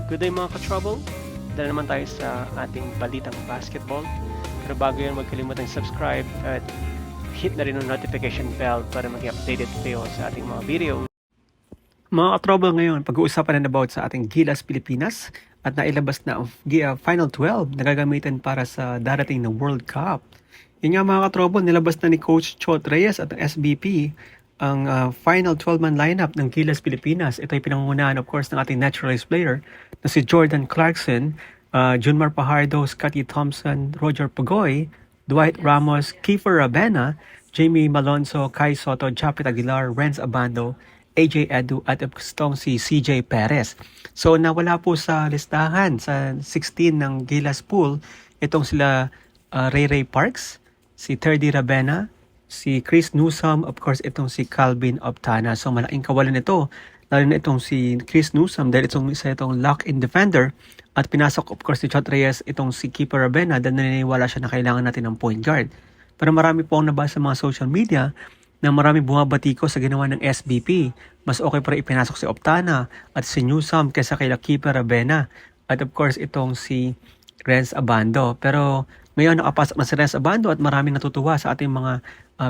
Good day mga ka-trouble. Dala naman tayo sa ating balitang basketball. Pero bago yan, huwag kalimutang subscribe at hit na rin ang notification bell para maging updated kayo sa ating mga video. Mga ka-trouble, ngayon, pag-uusapan na about sa ating Gilas Pilipinas at nailabas na ang Final 12 na gagamitin para sa darating na World Cup. Yun nga mga ka-trouble, nilabas na ni Coach Chot Reyes at ang SBP ang final 12-man lineup ng Gilas Pilipinas. Ito ay pinangungunahan of course ng ating naturalized player na si Jordan Clarkson, Junmar Pajardo, Scotty Thompson, Roger Pugoy, Dwight Ramos, Kiefer Rabena, Jamie Malonzo, Kai Soto, Japet Aguilar, Renz Abando, AJ Edu at gustong si CJ Perez. So nawala po sa listahan sa 16 ng Gilas pool itong sila Ray Ray Parks, si Terdy Rabena, si Chris Newsome, of course itong si Calvin Optana. So malaking kawalan ito, lalo na itong si Chris Newsome dahil itong lock-in defender, at pinasok of course si Chot Reyes itong si Keeper Rabena dahil naniniwala siya na kailangan natin ng point guard. Pero marami po ang nabasa sa mga social media na marami bumabatiko sa ginawa ng SBP. Mas okay para ipinasok si Optana at si Newsome kaysa kay Keeper Rabena at of course itong si Renz Abando. Pero ngayon nakapasok na si Renz Abando at maraming natutuwa sa ating mga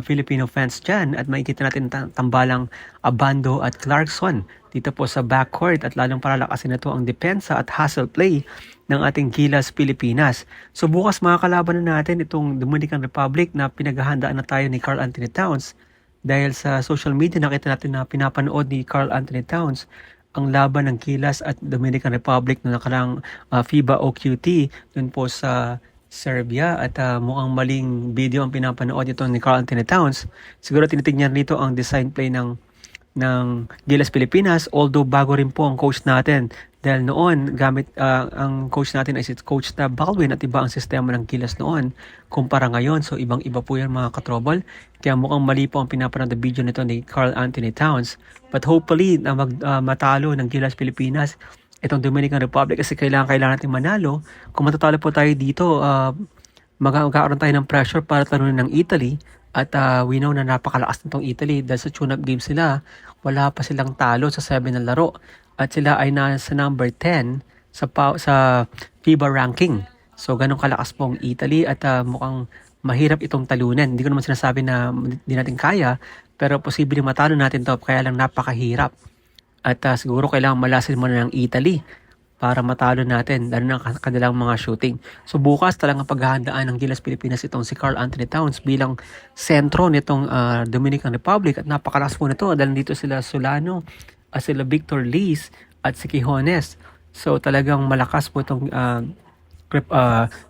Filipino fans dyan at makikita natin tambalang Abando at Clarkson dito po sa backcourt at lalong palalakasin na ito ang depensa at hustle play ng ating Gilas Pilipinas. So bukas makakalaban na natin itong Dominican Republic na pinaghahandaan na tayo ni Karl Anthony Towns dahil sa social media nakita natin na pinapanood ni Karl Anthony Towns ang laban ng Gilas at Dominican Republic na nakarang FIBA OQT dun po sa Serbia at mukhang maling video ang pinapanood ito ni Karl Anthony Towns. Siguro tinitignan nito ang design play ng Gilas Pilipinas, although bago rin po ang coach natin dahil noon gamit ang coach natin ay si Coach Tab Baldwin at iba ang sistema ng Gilas noon kumpara ngayon. So ibang iba po yan mga katrobol, kaya mukhang mali po ang pinapanood na video nito ni Karl Anthony Towns. But hopefully na matalo ng Gilas Pilipinas itong Dominican Republic kasi kailangan natin manalo. Kung matatalo po tayo dito, magkakaroon tayo ng pressure para talunin ng Italy at we know na napakalakas nitong Italy dahil sa tune-up games sila, wala pa silang talo sa 7 na laro at sila ay nasa number 10 sa FIBA ranking. So ganun kalakas po ang Italy at mukhang mahirap itong talunin. Hindi ko naman sinasabi na hindi natin kaya, pero posibleng matalo natin to, kaya lang napakahirap. At siguro kailangan malasin muna ng Italy para matalo natin, lalo na kanilang mga shooting. So bukas talagang paghahandaan ng Gilas Pilipinas itong si Karl Anthony Towns bilang sentro nitong Dominican Republic at napakalakas po nito dahil dito sila Solano, sila Victor Lees at si Quijones. So talagang malakas po itong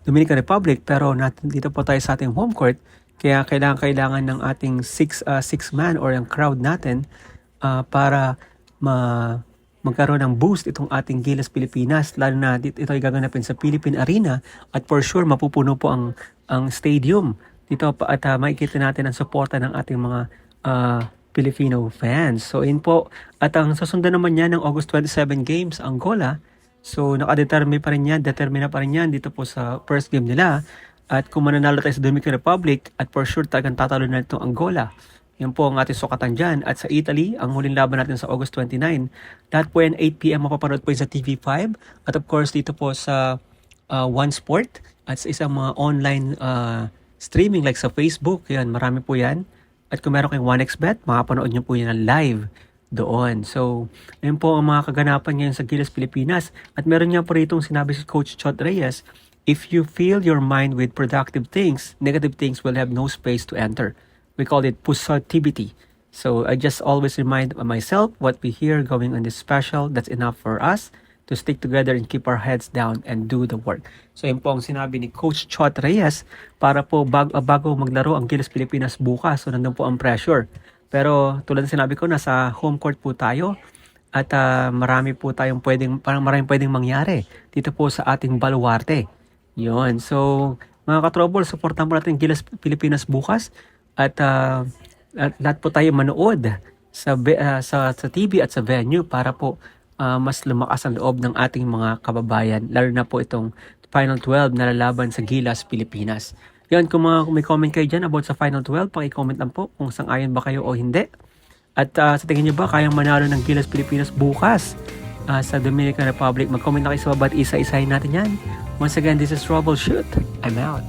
Dominican Republic, pero dito po tayo sa ating home court kaya kailangan ng ating six man or yung crowd natin para magkaroon ng boost itong ating Gilas Pilipinas, lalo na ito ay gaganapin sa Philippine Arena at for sure mapupuno po ang stadium dito at makikita natin ang suporta ng ating mga Filipino fans. So yun po, at ang susundan naman yan ng August 27 games Angola. So nakadetermine pa rin yan dito po sa first game nila, at kung mananalo tayo sa Dominican Republic at for sure talagang tatalo na itong Angola. Yan po ang ating sukatan dyan. At sa Italy, ang huling laban natin sa August 29. Lahat po yan 8 PM mapapanood po sa TV5. At of course, dito po sa One Sport at sa isang mga online streaming like sa Facebook. Yan, marami po yan. At kung meron kayong 1xBet, makapanood nyo po yan live doon. So, yan po ang mga kaganapan ngayon sa Gilas Pilipinas. At meron niya po rito sinabi si Coach Chot Reyes, if you fill your mind with productive things, negative things will have no space to enter. We call it positivity. So I just always remind myself what we hear going on this special, that's enough for us to stick together and keep our heads down and do the work. So yun po ang sinabi ni Coach Chot Reyes para po bago maglaro ang Gilas Pilipinas bukas. So nandun po ang pressure. Pero tulad ng sinabi ko, nasa home court po tayo at marami pwedeng mangyari dito po sa ating baluarte. Yun. So mga ka-trouble, supportan po natin Gilas Pilipinas bukas. At lahat po tayo manood sa TV at sa venue para po mas lumakas ang loob ng ating mga kababayan, lalo na po itong Final 12 na lalaban sa Gilas Pilipinas. Yan, kung may comment kayo dyan about sa Final 12, paki-comment lang po kung sang-ayon ba kayo o hindi. At sa tingin nyo ba kayang manalo ng Gilas Pilipinas bukas sa Dominican Republic. Mag-comment na kayo sa baba at isa-isahin natin yan. Once again, this is Troubleshoot. I'm out.